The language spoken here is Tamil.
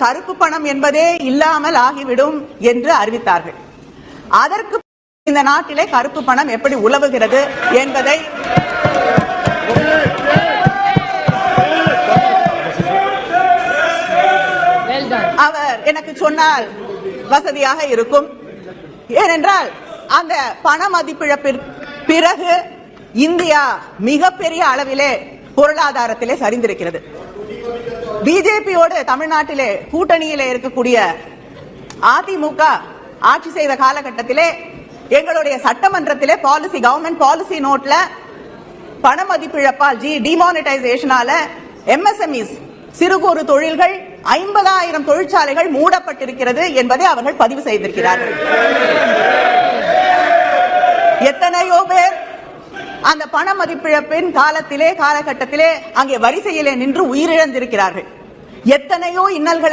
கருப்பு பணம் என்பதே இல்லாமல் ஆகிவிடும் என்று அறிவித்தார்கள். அதற்கு இந்த நாட்டிலே கருப்பு பணம் எப்படி உலவுகிறது என்பதை அவர் எனக்கு சொன்னால் வசதியாக இருக்கும். ஏனென்றால் அந்த பண மதிப்பிழப்பிற்கு பிறகு இந்தியா மிகப்பெரிய அளவிலே பொருளாதாரத்திலே சரிந்திருக்கிறது. பிஜேபியோடு தமிழ்நாட்டிலே கூட்டணியிலே இருக்கக்கூடிய அதிமுக ஆட்சி செய்த காலகட்டத்திலே எங்களுடைய சட்டமன்றத்திலே பாலிசி, கவர்மெண்ட் பாலிசி நோட்ல பண மதிப்பிழப்பால் டிமானிட்டைசேஷனால எம்எஸ்எம்இஸ் சிறு குறு தொழில்கள் 50,000 தொழிற்சாலைகள் மூடப்பட்டிருக்கிறது என்பதை அவர்கள் பதிவு செய்திருக்கிறார்கள். எத்தனையோ பேர் அந்த பண மதிப்பிழப்பின் காலகட்டத்திலே அங்கே வரிசையிலே நின்று உயிரிழந்திருக்கிறார்கள். எத்தனையோ இன்னல்கள்